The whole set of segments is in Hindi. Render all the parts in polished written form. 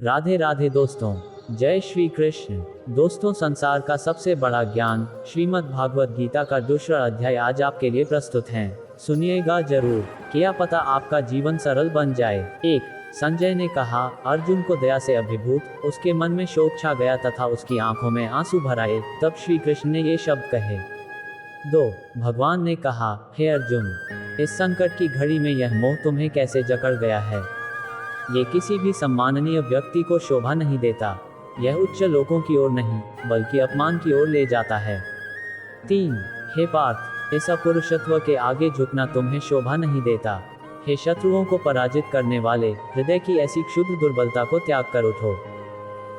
राधे राधे दोस्तों, जय श्री कृष्ण। दोस्तों, संसार का सबसे बड़ा ज्ञान श्रीमद् भागवत गीता का दूसरा अध्याय आज आपके लिए प्रस्तुत है। सुनिएगा जरूर, क्या पता आपका जीवन सरल बन जाए। एक, संजय ने कहा। अर्जुन को दया से अभिभूत उसके मन में शोक छा गया तथा उसकी आंखों में आंसू भर आए। तब श्री कृष्ण ने ये शब्द कहे। 2, भगवान ने कहा, हे अर्जुन, इस संकट की घड़ी में यह मोह तुम्हें कैसे जकड़ गया है। ये किसी भी सम्माननीय व्यक्ति को शोभा नहीं देता। यह उच्च लोकों की ओर नहीं बल्कि अपमान की ओर ले जाता है। 3, हे पार्थ, इस अपुरुषत्व के आगे झुकना तुम्हें शोभा नहीं देता। हे शत्रुओं को पराजित करने वाले, हृदय की ऐसी क्षुद्र दुर्बलता को त्याग कर उठो।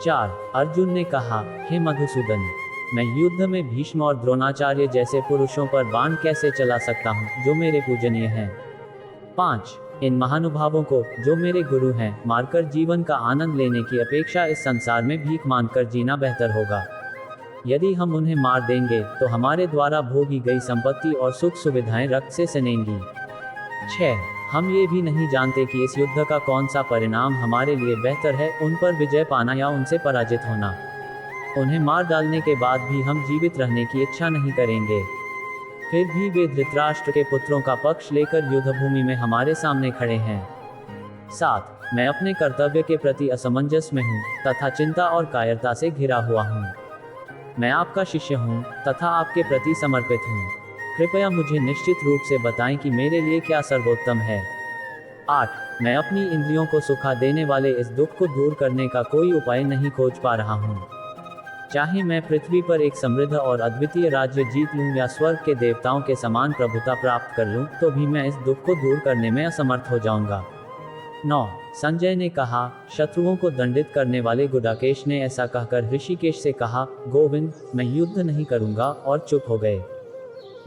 4, अर्जुन ने कहा, हे मधुसूदन, मैं युद्ध में भीष्म और द्रोणाचार्य जैसे पुरुषों पर बाण कैसे चला सकता हूँ जो मेरे पूजनीय हैं। 5, इन महानुभावों को, जो मेरे गुरु हैं, मारकर जीवन का आनंद लेने की अपेक्षा इस संसार में भीख मांगकर जीना बेहतर होगा। यदि हम उन्हें मार देंगे तो हमारे द्वारा भोगी गई संपत्ति और सुख सुविधाएं रक्त से सनेंगी। 6, हम ये भी नहीं जानते कि इस युद्ध का कौन सा परिणाम हमारे लिए बेहतर है, उन पर विजय पाना या उनसे पराजित होना। उन्हें मार डालने के बाद भी हम जीवित रहने की इच्छा नहीं करेंगे। फिर भी वे धृतराष्ट्र के पुत्रों का पक्ष लेकर युद्धभूमि में हमारे सामने खड़े हैं। 7, मैं अपने कर्तव्य के प्रति असमंजस में हूँ तथा चिंता और कायरता से घिरा हुआ हूँ। मैं आपका शिष्य हूँ तथा आपके प्रति समर्पित हूँ। कृपया मुझे निश्चित रूप से बताएं कि मेरे लिए क्या सर्वोत्तम है। 8, मैं अपनी इंद्रियों को सुखा देने वाले इस दुख को दूर करने का कोई उपाय नहीं खोज पा रहा हूँ। चाहे मैं पृथ्वी पर एक समृद्ध और अद्वितीय राज्य जीत लूं या स्वर्ग के देवताओं के समान प्रभुता प्राप्त कर लूं, तो भी मैं इस दुख को दूर करने में असमर्थ हो जाऊंगा। 9, संजय ने कहा। शत्रुओं को दंडित करने वाले गुडाकेश ने ऐसा कहकर ऋषिकेश से कहा, गोविंद, मैं युद्ध नहीं करूंगा, और चुप हो गए।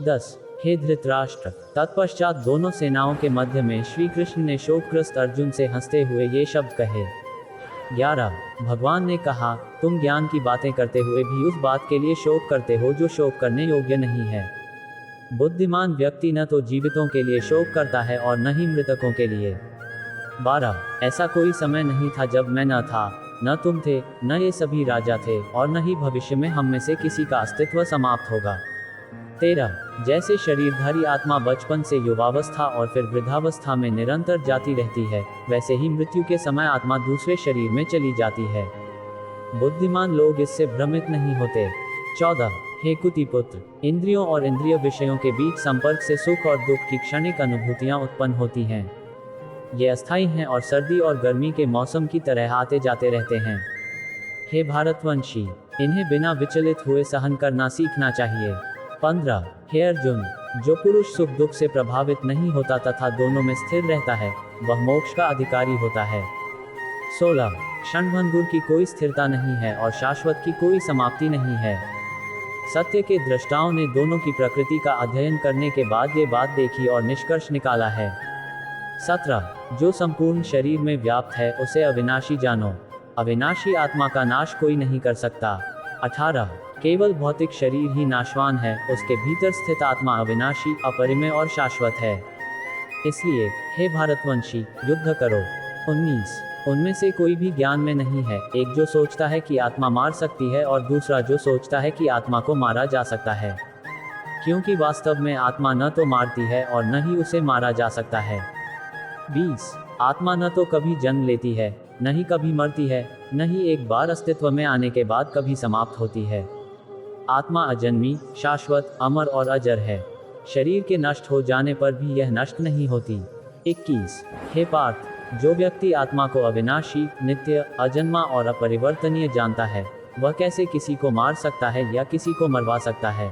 10, हे धृतराष्ट्र, तत्पश्चात दोनों सेनाओं के मध्य में श्री कृष्ण ने शोकग्रस्त अर्जुन से हंसते हुए ये शब्द कहे। 11, भगवान ने कहा, तुम ज्ञान की बातें करते हुए भी उस बात के लिए शोक करते हो जो शोक करने योग्य नहीं है। बुद्धिमान व्यक्ति न तो जीवितों के लिए शोक करता है और न ही मृतकों के लिए। 12, ऐसा कोई समय नहीं था जब मैं न था, न तुम थे, न ये सभी राजा थे, और न ही भविष्य में हम में से किसी का अस्तित्व समाप्त होगा। 13, जैसे शरीरधारी आत्मा बचपन से युवावस्था और फिर वृद्धावस्था में निरंतर जाती रहती है, वैसे ही मृत्यु के समय आत्मा दूसरे शरीर में चली जाती है। बुद्धिमान लोग इससे भ्रमित नहीं होते। 14, हे कुतिपुत्र, इंद्रियों और इंद्रिय विषयों के बीच संपर्क से सुख और दुख की क्षणिक अनुभूतियां उत्पन्न होती हैं। ये अस्थायी हैं और सर्दी और गर्मी के मौसम की तरह आते जाते रहते हैं। हे भारतवंशी, इन्हें बिना विचलित हुए सहन करना सीखना चाहिए। 15, हे अर्जुन, जो पुरुष सुख दुख से प्रभावित नहीं होता तथा दोनों में स्थिर रहता है, वह मोक्ष का अधिकारी होता है। 16, क्षणभंगुर की कोई स्थिरता नहीं है और शाश्वत की कोई समाप्ति नहीं है। सत्य के दृष्टाओं ने दोनों की प्रकृति का अध्ययन करने के बाद ये बात देखी और निष्कर्ष निकाला है। 17, जो संपूर्ण शरीर में व्याप्त है उसे अविनाशी जानो। अविनाशी आत्मा का नाश कोई नहीं कर सकता। 18, केवल भौतिक शरीर ही नाशवान है, उसके भीतर स्थित आत्मा अविनाशी, अपरिमेय और शाश्वत है। इसलिए हे भारतवंशी, युद्ध करो। 19, उनमें से कोई भी ज्ञान में नहीं है, एक जो सोचता है कि आत्मा मार सकती है और दूसरा जो सोचता है कि आत्मा को मारा जा सकता है, क्योंकि वास्तव में आत्मा न तो मारती है और न ही उसे मारा जा सकता है। 20, आत्मा न तो कभी जन्म लेती है, न ही कभी मरती है, न ही एक बार अस्तित्व में आने के बाद कभी समाप्त होती है। आत्मा अजन्मी, शाश्वत, अमर और अजर है। शरीर के नष्ट हो जाने पर भी यह नष्ट नहीं होती। 21, हे पार्थ, जो व्यक्ति आत्मा को अविनाशी, नित्य, अजन्मा और अपरिवर्तनीय जानता है, वह कैसे किसी को मार सकता है या किसी को मरवा सकता है।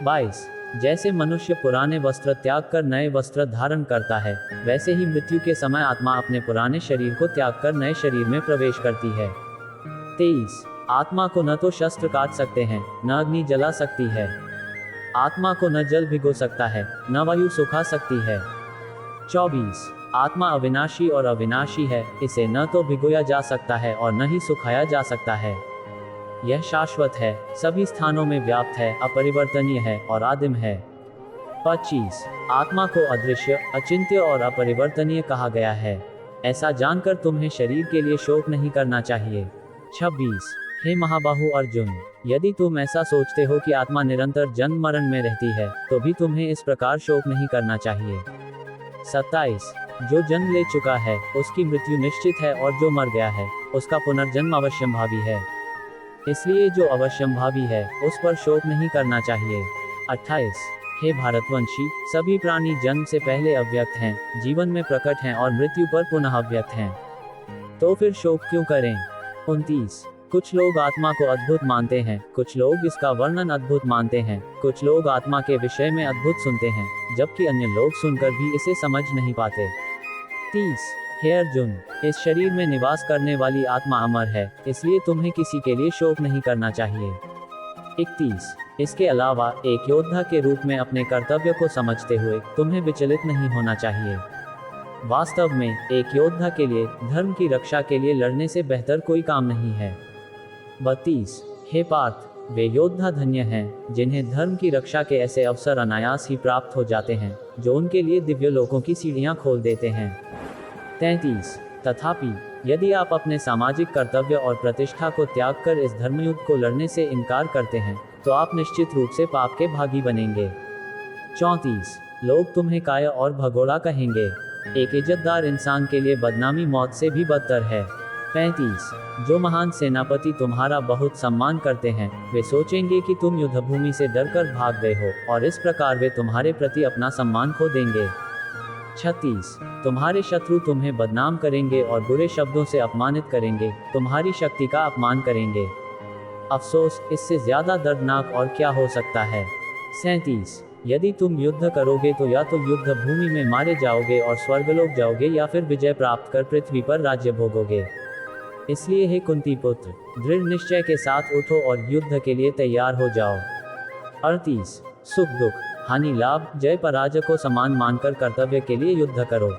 22, जैसे मनुष्य पुराने वस्त्र त्याग कर नए वस्त्र धारण करता है, वैसे ही मृत्यु के समय आत्मा अपने पुराने शरीर को त्याग कर नए शरीर में प्रवेश करती है। 23, आत्मा को न तो शस्त्र काट सकते हैं, न अग्नि जला सकती है। आत्मा को न जल भिगो सकता है, न वायु सुखा सकती है। 24, आत्मा अविनाशी और अविनाशी है, इसे न तो भिगोया जा सकता है और न ही सुखाया जा सकता है। यह शाश्वत है, सभी स्थानों में व्याप्त है, अपरिवर्तनीय है और आदिम है। 25, आत्मा को अदृश्य, अचिंत्य और अपरिवर्तनीय कहा गया है। ऐसा जानकर तुम्हें शरीर के लिए शोक नहीं करना चाहिए। 26। हे महाबाहु अर्जुन, यदि तुम ऐसा सोचते हो कि आत्मा निरंतर जन्म मरण में रहती है, तो भी तुम्हें इस प्रकार शोक नहीं करना चाहिए। 27। जो जन्म ले चुका है उसकी मृत्यु निश्चित है, और जो मर गया है उसका पुनर्जन्म अवश्यंभावी है। इसलिए जो अवश्यंभावी है उस पर शोक नहीं करना चाहिए। 28। हे भारतवंशी, सभी प्राणी जन्म से पहले अव्यक्त हैं, जीवन में प्रकट हैं और मृत्यु पर पुनः अव्यक्त हैं, तो फिर शोक क्यों करें। 29। कुछ लोग आत्मा को अद्भुत मानते हैं, कुछ लोग इसका वर्णन अद्भुत मानते हैं, कुछ लोग आत्मा के विषय में अद्भुत सुनते हैं, जबकि अन्य लोग सुनकर भी इसे समझ नहीं पाते। 30। हे अर्जुन, इस शरीर में निवास करने वाली आत्मा अमर है, इसलिए तुम्हें किसी के लिए शोक नहीं करना चाहिए। 31। इसके अलावा एक योद्धा के रूप में अपने कर्तव्य को समझते हुए तुम्हें विचलित नहीं होना चाहिए। वास्तव में एक योद्धा के लिए धर्म की रक्षा के लिए लड़ने से बेहतर कोई काम नहीं है। 32। हे पार्थ, वे योद्धा धन्य हैं जिन्हें धर्म की रक्षा के ऐसे अवसर अनायास ही प्राप्त हो जाते हैं, जो उनके लिए दिव्य लोकों की सीढ़ियां खोल देते हैं। 33। तथापि यदि आप अपने सामाजिक कर्तव्य और प्रतिष्ठा को त्याग कर इस धर्मयुद्ध को लड़ने से इनकार करते हैं, तो आप निश्चित रूप से पाप के भागी बनेंगे। 34। लोग तुम्हें काया और भगोड़ा कहेंगे। एक इज्जतदार इंसान के लिए बदनामी मौत से भी बदतर है। 35। जो महान सेनापति तुम्हारा बहुत सम्मान करते हैं, वे सोचेंगे कि तुम युद्धभूमि से डरकर भाग गए हो, और इस प्रकार वे तुम्हारे प्रति अपना सम्मान खो देंगे। 36। तुम्हारे शत्रु तुम्हें बदनाम करेंगे और बुरे शब्दों से अपमानित करेंगे, तुम्हारी शक्ति का अपमान करेंगे। अफसोस, इससे ज्यादा दर्दनाक और क्या हो सकता है। 37। यदि तुम युद्ध करोगे तो या तो युद्ध भूमि में मारे जाओगे और स्वर्गलोक जाओगे, या फिर विजय प्राप्त कर पृथ्वी पर राज्य भोगोगे। इसलिए हे कुंती पुत्र, दृढ़ निश्चय के साथ उठो और युद्ध के लिए तैयार हो जाओ। 38। सुख दुख, हानि लाभ, जय पराजय को समान मानकर कर्तव्य के लिए युद्ध करो।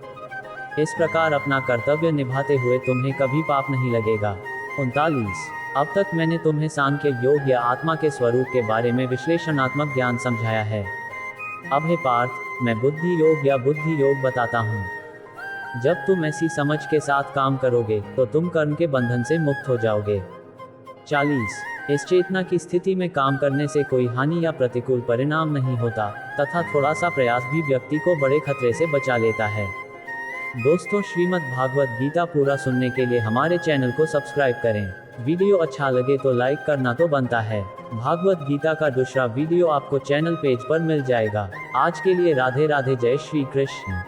इस प्रकार अपना कर्तव्य निभाते हुए तुम्हें कभी पाप नहीं लगेगा। 39। अब तक मैंने तुम्हें सांख्य योग या आत्मा के स्वरूप के बारे में विश्लेषणात्मक ज्ञान समझाया है। अब हे पार्थ, मैं बुद्धि योग या बुद्धि योग बताता हूँ। जब तुम ऐसी समझ के साथ काम करोगे तो तुम कर्म के बंधन से मुक्त हो जाओगे। 40। इस चेतना की स्थिति में काम करने से कोई हानि या प्रतिकूल परिणाम नहीं होता, तथा थोड़ा सा प्रयास भी व्यक्ति को बड़े खतरे से बचा लेता है। दोस्तों, श्रीमद् भागवत गीता पूरा सुनने के लिए हमारे चैनल को सब्सक्राइब करें। वीडियो अच्छा लगे तो लाइक करना तो बनता है। भागवत गीता का दूसरा वीडियो आपको चैनल पेज पर मिल जाएगा। आज के लिए राधे राधे, जय श्री कृष्ण।